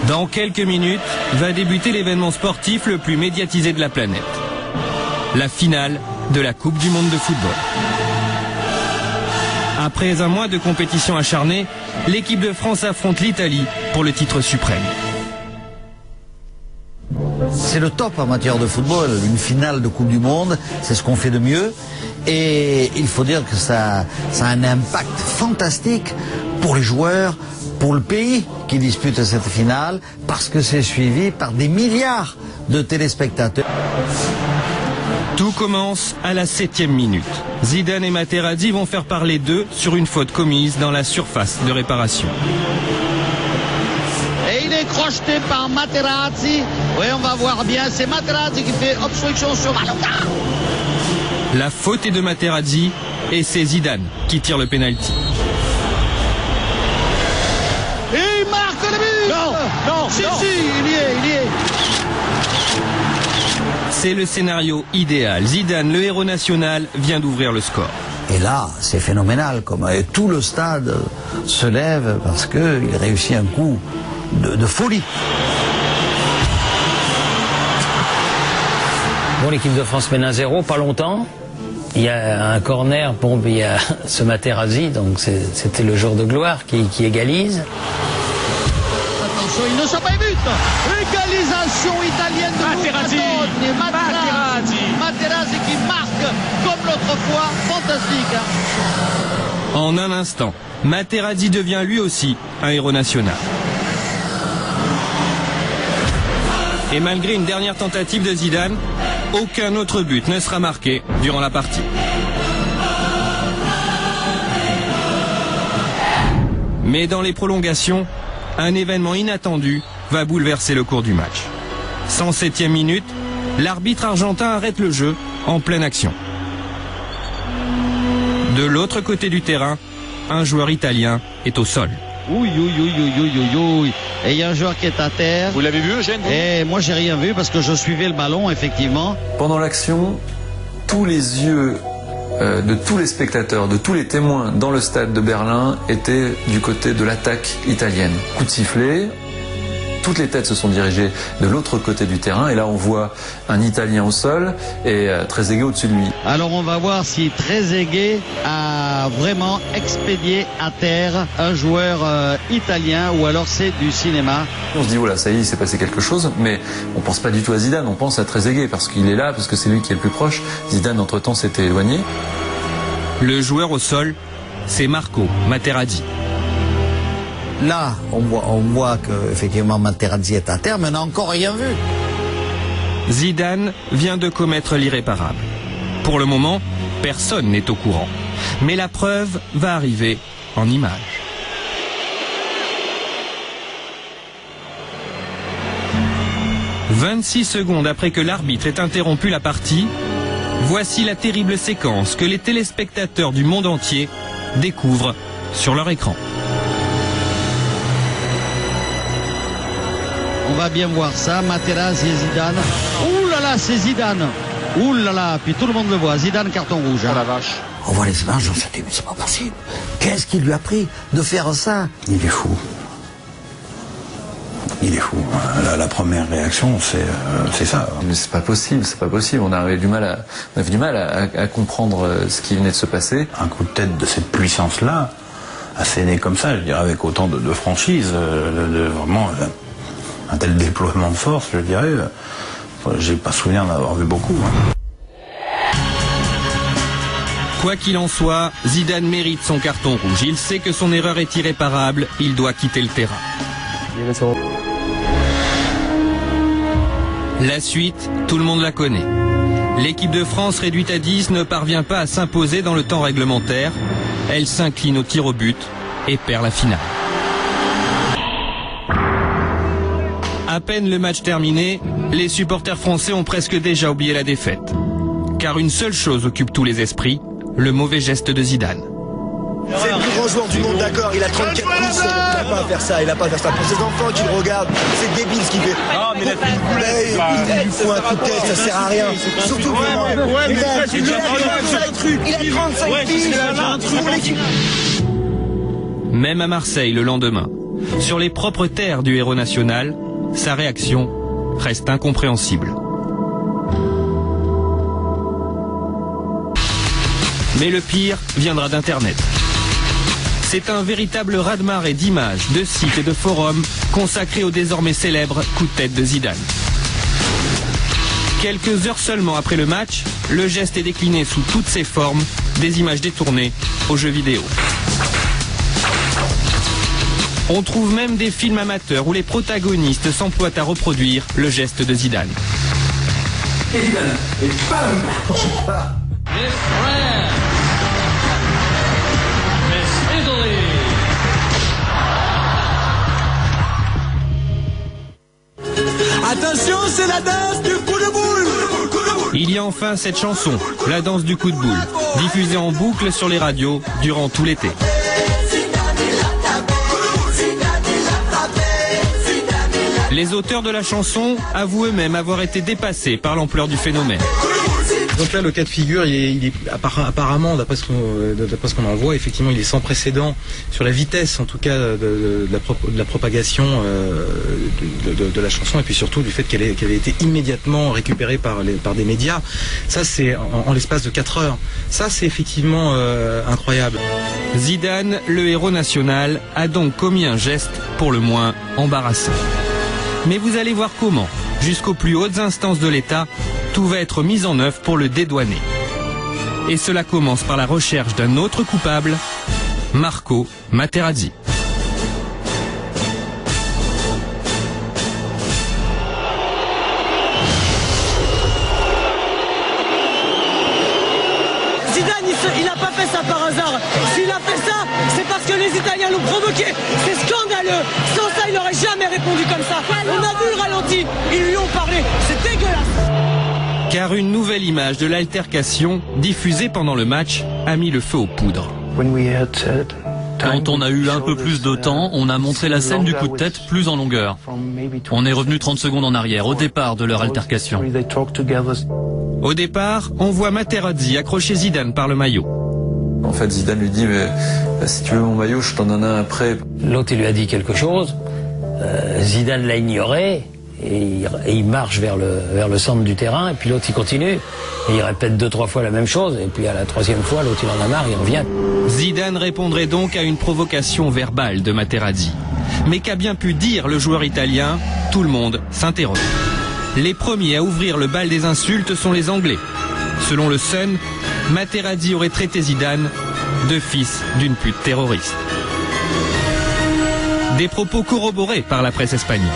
Dans quelques minutes, va débuter l'événement sportif le plus médiatisé de la planète. La finale de la Coupe du Monde de football. Après un mois de compétition acharnée, l'équipe de France affronte l'Italie pour le titre suprême. C'est le top en matière de football. Une finale de Coupe du Monde, c'est ce qu'on fait de mieux. Et il faut dire que ça a un impact fantastique pour les joueurs, pour le pays qui dispute cette finale, parce que c'est suivi par des milliards de téléspectateurs. Tout commence à la 7e minute. Zidane et Materazzi vont faire parler d'eux sur une faute commise dans la surface de réparation. Et il est crocheté par Materazzi. Oui, on va voir bien. C'est Materazzi qui fait obstruction sur Maloka. La faute est de Materazzi et c'est Zidane qui tire le pénalty. Et il marque le but. Non, si, il y est. C'est le scénario idéal. Zidane, le héros national, vient d'ouvrir le score. Et là, c'est phénoménal, comme tout le stade se lève parce qu'il réussit un coup de folie. Bon, l'équipe de France mène 1-0, pas longtemps. Il y a un corner, bon, il y a ce Materazzi, donc c'était le jour de gloire qui égalise. Attention, il ne sort pas les buts. Égalisation italienne de Materazzi qui marque comme l'autre fois. Fantastique. En un instant, Materazzi devient lui aussi un héros national. Et malgré une dernière tentative de Zidane, aucun autre but ne sera marqué durant la partie. Mais dans les prolongations, un événement inattendu va bouleverser le cours du match. 107e minute, l'arbitre argentin arrête le jeu en pleine action. De l'autre côté du terrain, un joueur italien est au sol. Oui. Et il y a un joueur qui est à terre. Vous l'avez vu, Eugène? Et moi, j'ai rien vu parce que je suivais le ballon, effectivement. Pendant l'action, tous les yeux de tous les spectateurs, de tous les témoins dans le stade de Berlin étaient du côté de l'attaque italienne. Coup de sifflet, toutes les têtes se sont dirigées de l'autre côté du terrain et là on voit un Italien au sol et Trezeguet au-dessus de lui. Alors on va voir si Trezeguet a vraiment expédié à terre un joueur italien ou alors c'est du cinéma. On se dit voilà, ça y est, il s'est passé quelque chose, mais on pense pas du tout à Zidane, on pense à Trezeguet parce qu'il est là, parce que c'est lui qui est le plus proche. Zidane entre-temps s'était éloigné. Le joueur au sol, c'est Marco Materazzi. Là, on voit qu'effectivement Materazzi est à terre, mais on n'a encore rien vu. Zidane vient de commettre l'irréparable. Pour le moment, personne n'est au courant. Mais la preuve va arriver en images. « 26 secondes après que l'arbitre ait interrompu la partie, voici la terrible séquence que les téléspectateurs du monde entier découvrent sur leur écran. » On va bien voir ça, Materazzi et Zidane. Ouh là là, c'est Zidane. Ouh là là, puis tout le monde le voit. Zidane, carton rouge. Oh la vache. On voit les images, on se dit mais c'est pas possible. Qu'est-ce qui lui a pris de faire ça? Il est fou. Il est fou. La première réaction, c'est ça. Mais c'est pas possible, c'est pas possible. On avait du mal à comprendre ce qui venait de se passer. Un coup de tête de cette puissance-là, asséné comme ça, je dirais, avec autant de franchise, vraiment un tel déploiement de force, je dirais, j'ai pas souvenir d'avoir vu beaucoup. Quoi qu'il en soit, Zidane mérite son carton rouge. Il sait que son erreur est irréparable, il doit quitter le terrain. La suite, tout le monde la connaît. L'équipe de France réduite à 10 ne parvient pas à s'imposer dans le temps réglementaire. Elle s'incline au tir au but et perd la finale. À peine le match terminé, les supporters français ont presque déjà oublié la défaite. Car une seule chose occupe tous les esprits, le mauvais geste de Zidane. C'est le plus grand joueur du monde, d'accord, il a 34 pouces, il n'a pas à faire ça, il a pas à faire ça. Pour ses enfants qui le regardent, c'est débile ce qu'il fait. Non, mais il lui faut un coup de tête, ça sert à rien. Surtout vraiment, il a 35 filles pour l'équipe. Même à Marseille le lendemain, sur les propres terres du héros national, sa réaction reste incompréhensible. Mais le pire viendra d'Internet. C'est un véritable raz-de-marée d'images, de sites et de forums consacrés au désormais célèbre coup de tête de Zidane. Quelques heures seulement après le match, le geste est décliné sous toutes ses formes, des images détournées aux jeux vidéo. On trouve même des films amateurs où les protagonistes s'emploient à reproduire le geste de Zidane. Et Zidane, et bam! Miss France, Miss Italy. Attention, c'est la danse du coup de boule. Il y a enfin cette chanson, la danse du coup de boule, diffusée en boucle sur les radios durant tout l'été. Les auteurs de la chanson avouent eux-mêmes avoir été dépassés par l'ampleur du phénomène. Donc là, le cas de figure, il est apparemment, d'après ce qu'on en voit, effectivement, il est sans précédent sur la vitesse, en tout cas, de la propagation de la chanson, et puis surtout du fait qu'elle ait été immédiatement récupérée par des médias. Ça, c'est en l'espace de 4 heures. Ça, c'est effectivement incroyable. Zidane, le héros national, a donc commis un geste pour le moins embarrassant. Mais vous allez voir comment, jusqu'aux plus hautes instances de l'État, tout va être mis en œuvre pour le dédouaner. Et cela commence par la recherche d'un autre coupable, Marco Materazzi. Zidane, il n'a pas fait ça par hasard. S'il a fait ça, c'est parce que les Italiens l'ont provoqué. C'est scandaleux. Sans ça, il n'aurait jamais répondu comme ça. On a vu le ralenti. Ils lui ont parlé. C'est dégueulasse. Car une nouvelle image de l'altercation, diffusée pendant le match, a mis le feu aux poudres. Quand on a eu un peu plus de temps, on a montré la scène du coup de tête plus en longueur. On est revenu 30 secondes en arrière, au départ de leur altercation. Au départ, on voit Materazzi accrocher Zidane par le maillot. En fait, Zidane lui dit, mais si tu veux mon maillot, je t'en donne un après. L'autre, il lui a dit quelque chose. Zidane l'a ignoré. Et il marche vers le centre du terrain, et puis l'autre il continue, et il répète 2-3 fois la même chose, et puis à la 3e fois, l'autre il en a marre, il revient. Zidane répondrait donc à une provocation verbale de Materazzi. Mais qu'a bien pu dire le joueur italien? Tout le monde s'interroge. Les premiers à ouvrir le bal des insultes sont les Anglais. Selon le Sun, Materazzi aurait traité Zidane de fils d'une pute terroriste. Des propos corroborés par la presse espagnole.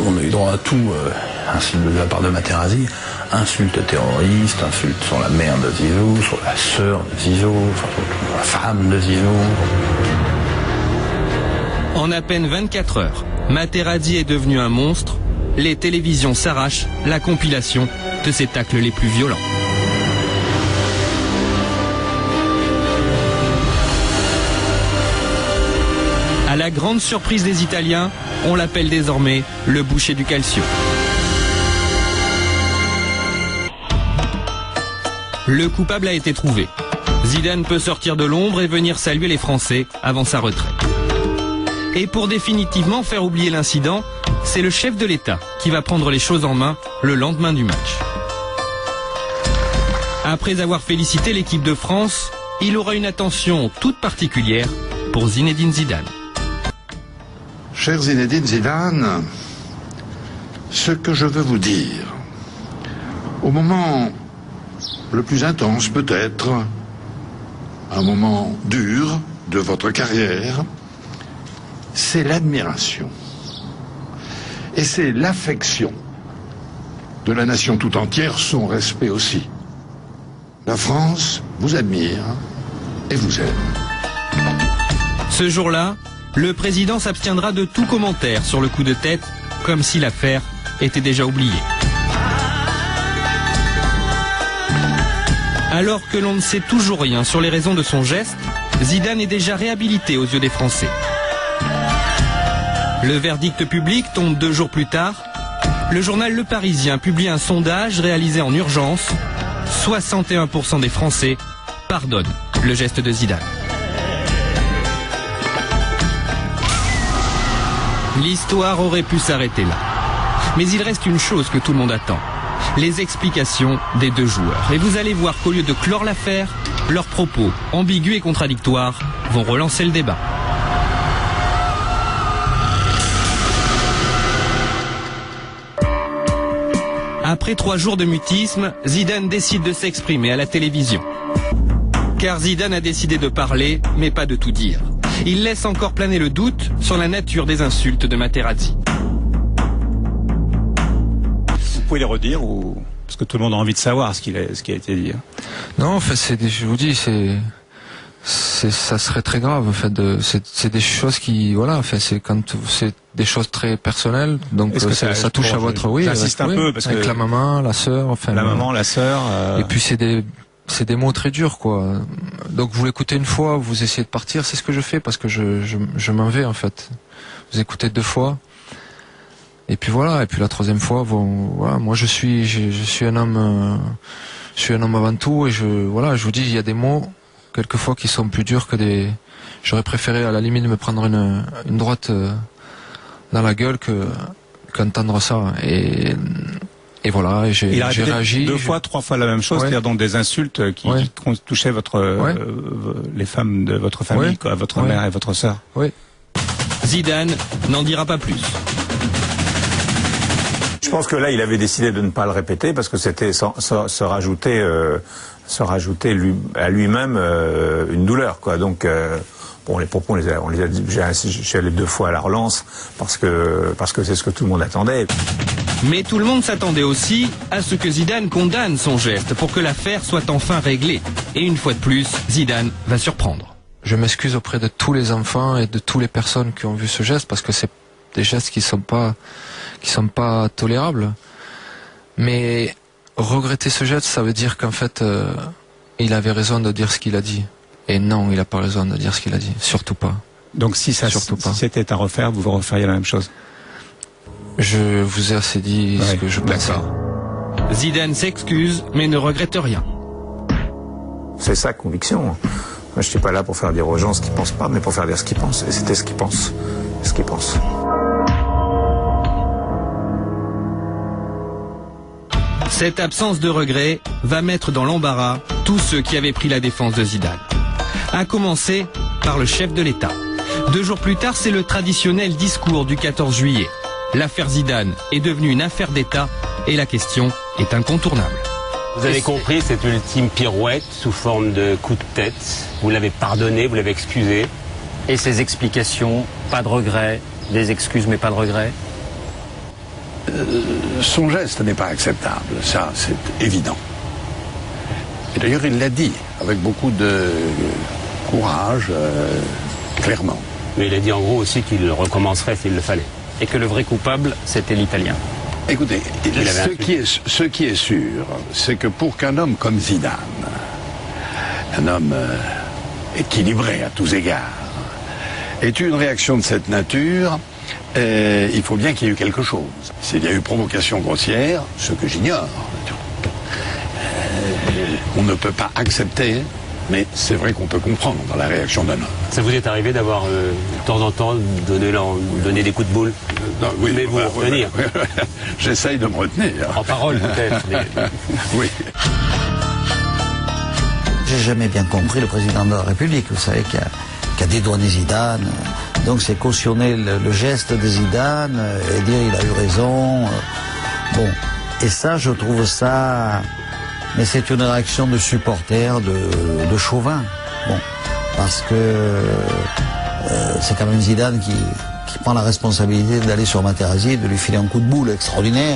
On a eu droit à tout, insulte de la part de Materazzi, insulte terroriste, insulte sur la mère de Zizou, sur la sœur de Zizou, sur la femme de Zizou. En à peine 24 heures, Materazzi est devenu un monstre. Les télévisions s'arrachent la compilation de ses tacles les plus violents. À la grande surprise des Italiens, on l'appelle désormais le boucher du calcio. Le coupable a été trouvé. Zidane peut sortir de l'ombre et venir saluer les Français avant sa retraite. Et pour définitivement faire oublier l'incident, c'est le chef de l'État qui va prendre les choses en main le lendemain du match. Après avoir félicité l'équipe de France, il aura une attention toute particulière pour Zinedine Zidane. Cher Zinedine Zidane, ce que je veux vous dire, au moment le plus intense peut-être, un moment dur de votre carrière, c'est l'admiration et c'est l'affection de la nation tout entière, son respect aussi. La France vous admire et vous aime. Ce jour-là, le président s'abstiendra de tout commentaire sur le coup de tête, comme si l'affaire était déjà oubliée. Alors que l'on ne sait toujours rien sur les raisons de son geste, Zidane est déjà réhabilité aux yeux des Français. Le verdict public tombe 2 jours plus tard. Le journal Le Parisien publie un sondage réalisé en urgence. 61% des Français pardonnent le geste de Zidane. L'histoire aurait pu s'arrêter là. Mais il reste une chose que tout le monde attend. Les explications des deux joueurs. Et vous allez voir qu'au lieu de clore l'affaire, leurs propos ambigus et contradictoires vont relancer le débat. Après 3 jours de mutisme, Zidane décide de s'exprimer à la télévision. Car Zidane a décidé de parler, mais pas de tout dire. Il laisse encore planer le doute sur la nature des insultes de Materazzi. Vous pouvez les redire ou parce que tout le monde a envie de savoir ce qui a été dit. Non, en fait, je vous dis, ça serait très grave. En fait, c'est des choses qui, voilà, en fait, c'est des choses très personnelles. Donc ça touche à votre, oui. J'insiste un peu parce avec que la maman, la sœur, enfin. La maman, la sœur. Et puis c'est des mots très durs, quoi. Donc vous l'écoutez une fois, vous essayez de partir, c'est ce que je fais parce que je m'en vais en fait. Vous écoutez 2 fois. Et puis voilà, et puis la 3e fois, voilà, moi je suis un homme avant tout, et je vous dis, il y a des mots quelquefois qui sont plus durs que j'aurais préféré à la limite me prendre une droite dans la gueule qu'entendre ça. Et voilà, et j'ai réagi. 2 fois, 3 fois la même chose, c'est-à-dire donc des insultes qui touchaient les femmes de votre famille, quoi, votre mère et votre sœur. Oui. Zidane n'en dira pas plus. Je pense que là, il avait décidé de ne pas le répéter parce que c'était se rajouter à lui-même une douleur, quoi. Donc bon, les propos, on les a j'ai allé 2 fois à la relance parce que c'est ce que tout le monde attendait. Mais tout le monde s'attendait aussi à ce que Zidane condamne son geste pour que l'affaire soit enfin réglée. Et une fois de plus, Zidane va surprendre. Je m'excuse auprès de tous les enfants et de toutes les personnes qui ont vu ce geste parce que c'est des gestes qui sont pas tolérables. Mais regretter ce geste, ça veut dire qu'en fait, il avait raison de dire ce qu'il a dit. Et non, il n'a pas raison de dire ce qu'il a dit. Surtout pas. Donc si c'était à refaire, vous referiez la même chose? Je vous ai assez dit ce que je pensais. Zidane s'excuse, mais ne regrette rien. C'est sa conviction. Moi, je suis pas là pour faire dire aux gens ce qu'ils pensent pas, mais pour faire dire ce qu'ils pensent. Et c'était ce qu'ils pensent. Cette absence de regret va mettre dans l'embarras tous ceux qui avaient pris la défense de Zidane. À commencer par le chef de l'État. 2 jours plus tard, c'est le traditionnel discours du 14 juillet. L'affaire Zidane est devenue une affaire d'État et la question est incontournable. Vous avez compris cette ultime pirouette sous forme de coup de tête. Vous l'avez pardonné, vous l'avez excusé. Et ces explications, pas de regret, des excuses mais pas de regret. Son geste n'est pas acceptable, ça c'est évident. Et d'ailleurs il l'a dit avec beaucoup de courage, clairement. Mais il a dit en gros aussi qu'il recommencerait s'il le fallait. Et que le vrai coupable, c'était l'Italien. Écoutez, ce qui est sûr, c'est que pour qu'un homme comme Zidane, un homme équilibré à tous égards, ait une réaction de cette nature, il faut bien qu'il y ait eu quelque chose. S'il y a eu provocation grossière, ce que j'ignore, on ne peut pas accepter, mais c'est vrai qu'on peut comprendre dans la réaction d'un homme. Ça vous est arrivé d'avoir de temps en temps donné des coups de boule? Non, oui, mais vous retenir. J'essaye de me retenir. En parole peut-être. Oui. J'ai jamais bien compris le président de la République, vous savez, qui a dédouané Zidane. Donc c'est cautionner le geste de Zidane et dire il a eu raison. Bon, et ça, je trouve ça... Mais c'est une réaction de supporter, de chauvin. Bon, parce que c'est quand même Zidane qui prend la responsabilité d'aller sur Materazzi et de lui filer un coup de boule extraordinaire.